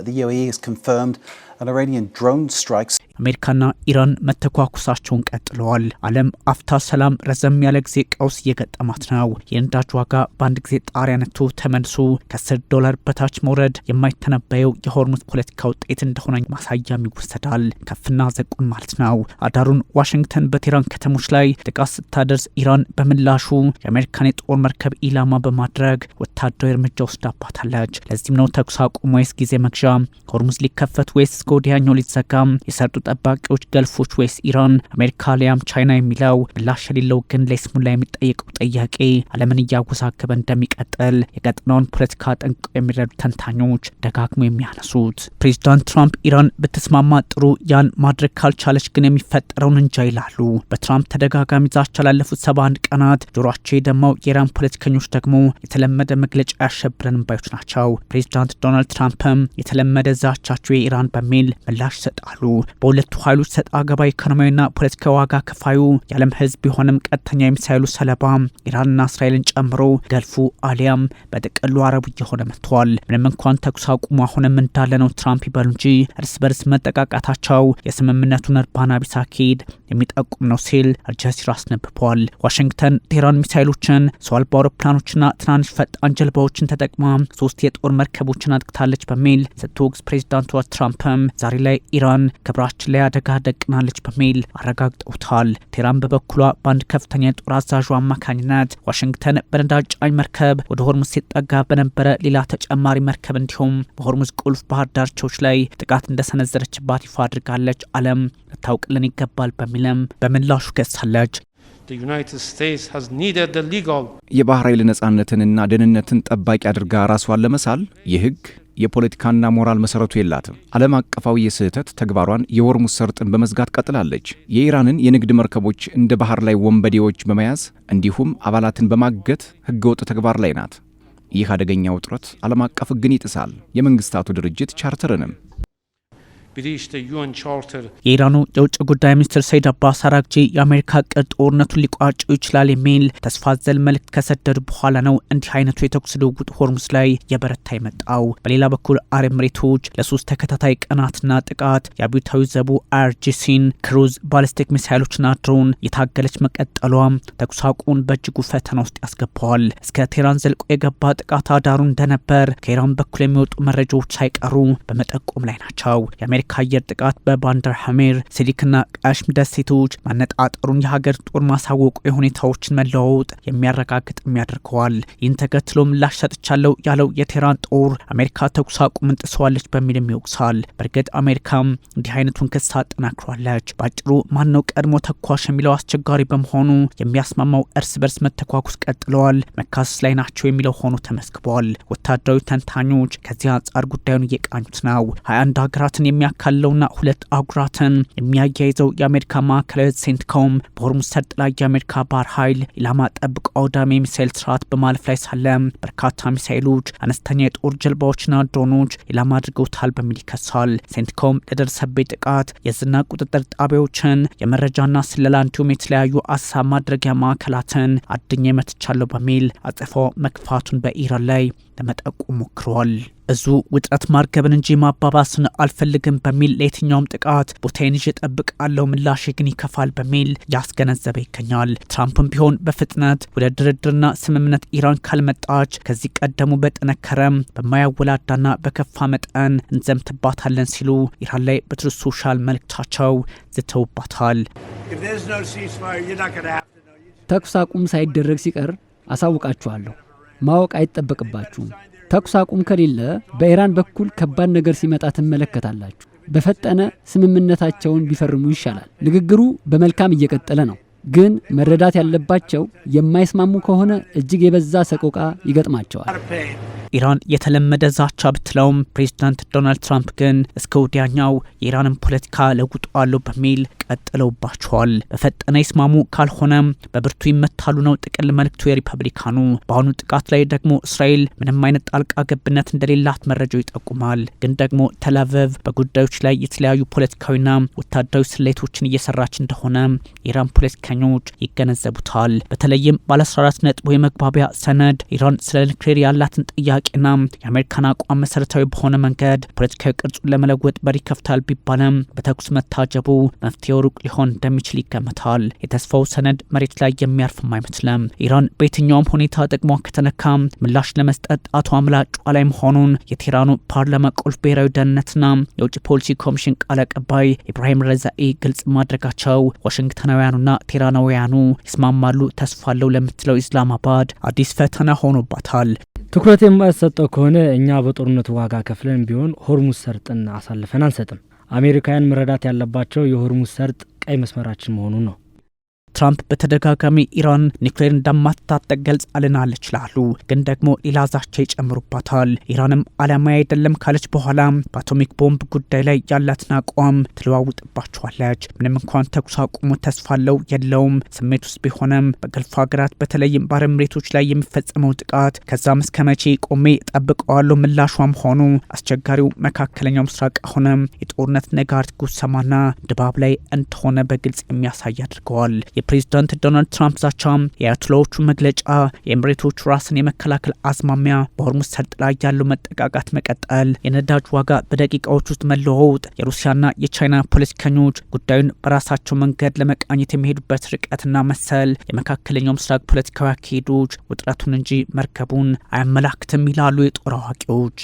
the UAE has confirmed an Iranian drone strikes. አሜሪካና ኢራን መተኳኩሳቸውን ቀጥለዋል። ዓለም አፍታ ሰላም ረዘም ያለ ጊዜ ቀውስ እየገጠማት ነው። የነዳጅ ዋጋ በአንድ ጊዜ ጣሪያ ነክቶ ተመልሶ $10 በታች መውረድ የማይተነበየው የሆርሙዝ ፖለቲካ ውጤት እንደሆነ ማሳያም ይወሰዳል። ከፍና ዘቁን ማለት ነው። አዳሩን ዋሽንግተን በቴህራን ከተሞች ላይ ጥቃት ስታደርስ ኢራን በምላሹ የአሜሪካን የጦር መርከብ ኢላማ በማድረግ ወታደራዊ እርምጃ ወስዳባታለች። ለዚህም ነው ተኩስ አቁም ወይስ ጊዜ መግዣ፣ ሆርሙዝ ሊከፈት ወይስ እስከ ወዲያኛው ሊዘጋ፣ የሰርጡ ጠባቂዎች ገልፎች ወይስ ኢራን፣ አሜሪካ ሊያም ቻይና የሚለው ምላሽ የሌለው ግን ለይስሙላ የሚጠየቀው ጥያቄ ዓለምን እያወዛገበ እንደሚቀጥል የቀጠናውን ፖለቲካ ጠንቅቀው የሚረዱ ተንታኞች ደጋግሞ የሚያነሱት። ፕሬዚዳንት ትራምፕ ኢራን ብትስማማ ጥሩ፣ ያን ማድረግ ካልቻለች ግን የሚፈጠረውን እንጃ ይላሉ። በትራምፕ ተደጋጋሚ ዛቻ ላለፉት 71 ቀናት ጆሮአቸው የደማው የኢራን ፖለቲከኞች ደግሞ የተለመደ መግለጫ ያሸብረን ባዮች ናቸው። ፕሬዚዳንት ዶናልድ ትራምፕም የተለመደ ዛቻቸው የኢራን በሚል ምላሽ ይሰጣሉ። በሁለቱ ኃይሎች ሰጣ ገባ ኢኮኖሚያዊና ፖለቲካዊ ዋጋ ከፋዩ የዓለም ሕዝብ ቢሆንም ቀጥተኛ የሚሳይሉ ሰለባ ኢራንና እስራኤልን ጨምሮ ገልፉ አሊያም በጥቅሉ አረቡ እየሆነ መጥቷል። ምንም እንኳን ተኩስ አቁሙ አሁንም እንዳለ ነው ትራምፕ ይበሉ እንጂ እርስ በርስ መጠቃቃታቸው የስምምነቱን እርባና ቢስ አካሄድ የሚጠቁም ነው ሲል አልጀዚራ አስነብቧል። ዋሽንግተን ቴህራን ሚሳይሎችን፣ ሰው አልባ አውሮፕላኖችና ትናንሽ ፈጣን ጀልባዎችን ተጠቅማ 3 የጦር መርከቦችን አጥቅታለች በሚል ስትወቅስ ፕሬዚዳንቷ ትራምፕም ዛሬ ላይ ኢራን ክብራችን ላይ አደጋ ደቅናለች በሚል አረጋግጠውታል። ቴህራን በበኩሏ በአንድ ከፍተኛ የጦር አዛዡ አማካኝነት ዋሽንግተን በነዳጅ ጫኝ መርከብ ወደ ሆርሙዝ ሲጠጋ በነበረ ሌላ ተጨማሪ መርከብ እንዲሁም በሆርሙዝ ቁልፍ ባህር ዳርቻዎች ላይ ጥቃት እንደሰነዘረችባት ይፋ አድርጋለች። ዓለም ልታውቅልን ይገባል በሚልም በምላሹ ከሳለች። የባህር ኃይል ነጻነትንና ደህንነትን ጠባቂ አድርጋ ራሷን ለመሳል የህግ የፖለቲካና ሞራል መሰረቱ የላትም። ዓለም አቀፋዊ የስህተት ተግባሯን የሆርሙዝ ሰርጥን በመዝጋት ቀጥላለች። የኢራንን የንግድ መርከቦች እንደ ባህር ላይ ወንበዴዎች በመያዝ እንዲሁም አባላትን በማገት ህገወጥ ተግባር ላይ ናት። ይህ አደገኛ ውጥረት ዓለም አቀፍ ህግን ይጥሳል፣ የመንግስታቱ ድርጅት ቻርተርንም። የኢራኑ የውጭ ጉዳይ ሚኒስትር ሰይድ አባስ አራግጂ የአሜሪካ እቅድ ጦርነቱን ሊቋጭው ይችላል የሚል ተስፋ ዘል መልእክት ከሰደዱ በኋላ ነው እንዲህ አይነቱ የተኩስ ልውውጥ ሆርሙዝ ላይ የበረታ የመጣው። በሌላ በኩል አረብ ኤሚሬቶች ለ3 ተከታታይ ቀናትና ጥቃት የአብዮታዊ ዘቡ አይአርጂሲን ክሩዝ ባሊስቲክ ሚሳይሎችና ድሮን የታገለች መቀጠሏም ተኩስ አቁሙን በእጅጉ ፈተና ውስጥ ያስገባዋል። እስከ ቴህራን ዘልቆ የገባ ጥቃት አዳሩ እንደነበር ከኢራን በኩል የሚወጡ መረጃዎች ሳይቀሩ በመጠቆም ላይ ናቸው። ከአየር ጥቃት በባንደር ሐሜር ሲዲክና ቃሽም ደሴቶች ማነጣጠሩን የሀገር ጦር ማሳወቁ የሁኔታዎችን መለዋወጥ የሚያረጋግጥ ያደርገዋል። ይህን ተከትሎ ምላሽ ሰጥቻለሁ ያለው የቴህራን ጦር አሜሪካ ተኩስ አቁምን ጥሰዋለች በሚልም ይወቅሳል። በእርግጥ አሜሪካም እንዲህ አይነቱን ክስ አጠናክሯለች። ባጭሩ ማነው ቀድሞ ተኳሽ የሚለው አስቸጋሪ በመሆኑ የሚያስማማው እርስ በርስ መተኳኩስ ቀጥለዋል፣ መካሰስ ላይ ናቸው የሚለው ሆኖ ተመስግቧል። ወታደራዊ ተንታኞች ከዚህ አንጻር ጉዳዩን እየቃኙት ነው። 21 ሀገራትን ካለውና 2 አህጉራትን የሚያያይዘው የአሜሪካ ማዕከላዊ ሴንትኮም በሆርሙዝ ሰርጥ ላይ የአሜሪካ ባህር ኃይል ኢላማ ጠብቆ አውዳሚ ሚሳይል ስርዓት በማለፍ ላይ ሳለ በርካታ ሚሳይሎች፣ አነስተኛ የጦር ጀልባዎችና ድሮኖች ኢላማ አድርገውታል በሚል ይከሳል። ሴንትኮም ለደረሰበት ጥቃት የዝና ቁጥጥር ጣቢያዎችን፣ የመረጃና ስለላ እንዲሁም የተለያዩ አሳብ ማድረጊያ ማዕከላትን አድኛ መትቻለሁ በሚል አጸፋው መክፋቱን በኢራን ላይ ለመጠቆም ሞክረዋል። እዙ ውጥረት ማርገብን እንጂ ማባባስን አልፈልግም በሚል ለየትኛውም ጥቃት ቦታዬን ይዤ እጠብቃለሁ፣ ምላሽ ግን ይከፋል በሚል ያስገነዘበ ይገኛል። ትራምፕም ቢሆን በፍጥነት ወደ ድርድርና ስምምነት ኢራን ካልመጣች ከዚህ ቀደሙ በጠነከረም በማያወላዳና በከፋ መጠን እንዘምትባታለን ሲሉ ኢራን ላይ በትሩዝ ሶሻል መልእክታቸው ዝተውባታል። ተኩስ አቁም ሳይደረግ ሲቀር አሳውቃችኋለሁ። ማወቅ አይጠበቅባችሁም። ተኩስ አቁም ከሌለ በኢራን በኩል ከባድ ነገር ሲመጣ ትመለከታላችሁ። በፈጠነ ስምምነታቸውን ቢፈርሙ ይሻላል። ንግግሩ በመልካም እየቀጠለ ነው። ግን መረዳት ያለባቸው የማይስማሙ ከሆነ እጅግ የበዛ ሰቆቃ ይገጥማቸዋል። ኢራን የተለመደ ዛቻ ብትለውም ፕሬዚዳንት ዶናልድ ትራምፕ ግን እስከ ወዲያኛው የኢራንን ፖለቲካ ለውጠዋለሁ በሚል ቀጥለውባቸዋል። በፈጠነ ይስማሙ ካልሆነም በብርቱ ይመታሉ ነው ጥቅል መልእክቱ የሪፐብሊካኑ። በአሁኑ ጥቃት ላይ ደግሞ እስራኤል ምንም አይነት ጣልቃ ገብነት እንደሌላት መረጃው ይጠቁማል። ግን ደግሞ ተላቪቭ በጉዳዮች ላይ የተለያዩ ፖለቲካዊና ወታደራዊ ስሌቶችን እየሰራች እንደሆነ የኢራን ፖለቲከኞች ይገነዘቡታል። በተለይም ባለ 14 ነጥብ የመግባቢያ ሰነድ ኢራን ስለ ኒውክሌር ያላትን ጥያቄ ዘላቂና የአሜሪካን አቋም መሰረታዊ በሆነ መንገድ ፖለቲካዊ ቅርጹን ለመለወጥ በር ይከፍታል ቢባልም በተኩስ መታጀቡ መፍትሄው ሩቅ ሊሆን እንደሚችል ይገመታል። የተስፋው ሰነድ መሬት ላይ የሚያርፍም አይመስልም። ኢራን በየትኛውም ሁኔታ ጥቅሟ ከተነካ ምላሽ ለመስጠት ጣቷ ምላጯ ላይ መሆኑን የቴህራኑ ፓርላማ ቁልፍ ብሔራዊ ደህንነትና የውጭ ፖሊሲ ኮሚሽን ቃል አቀባይ ኢብራሂም ረዛኢ ግልጽ ማድረጋቸው ዋሽንግተናውያኑና ቴህራናውያኑ ይስማማሉ ተስፋ አለው ለምትለው ኢስላማባድ አዲስ ፈተና ሆኖባታል። ትኩረት የማይሰጠው ከሆነ እኛ በጦርነቱ ዋጋ ከፍለን ቢሆን ሆርሙዝ ሰርጥን አሳልፈን አንሰጥም። አሜሪካውያን መረዳት ያለባቸው የሆርሙዝ ሰርጥ ቀይ መስመራችን መሆኑን ነው። ትራምፕ በተደጋጋሚ ኢራን ኒውክሌር እንደማትታጠቅ ገልጻልናለች ይላሉ። ግን ደግሞ ሌላ ዛቻ ይጨምሩባታል። ኢራንም ዓላማ አይደለም ካለች በኋላ በአቶሚክ ቦምብ ጉዳይ ላይ ያላትን አቋም ትለዋውጥባቸዋለች። ምንም እንኳን ተኩስ አቁሙ ተስፋ አለው የለውም ስሜት ውስጥ ቢሆንም በገልፍ ሀገራት በተለይም በአረብ ኤሚሬቶች ላይ የሚፈጸመው ጥቃት ከዛም እስከ መቼ ቆሜ ጠብቀዋለሁ ምላሿም ሆኑ አስቸጋሪው መካከለኛው ምስራቅ ሆነ የጦርነት ነጋሪት ጉሰማና ድባብ ላይ እንደሆነ በግልጽ የሚያሳይ አድርገዋል። የፕሬዝዳንት ዶናልድ ትራምፕ ዛቻ፣ የአያቶላዎቹ መግለጫ፣ የኤሚሬቶቹ ራስን የመከላከል አዝማሚያ፣ በሆርሙዝ ሰርጥ ላይ ያለው መጠቃቃት መቀጠል፣ የነዳጅ ዋጋ በደቂቃዎች ውስጥ መለዋወጥ፣ የሩሲያና የቻይና ፖለቲከኞች ጉዳዩን በራሳቸው መንገድ ለመቃኘት የሚሄዱበት ርቀትና መሰል የመካከለኛው ምስራቅ ፖለቲካዊ አካሄዶች ውጥረቱን እንጂ መርከቡን አያመላክትም ይላሉ የጦር አዋቂዎች።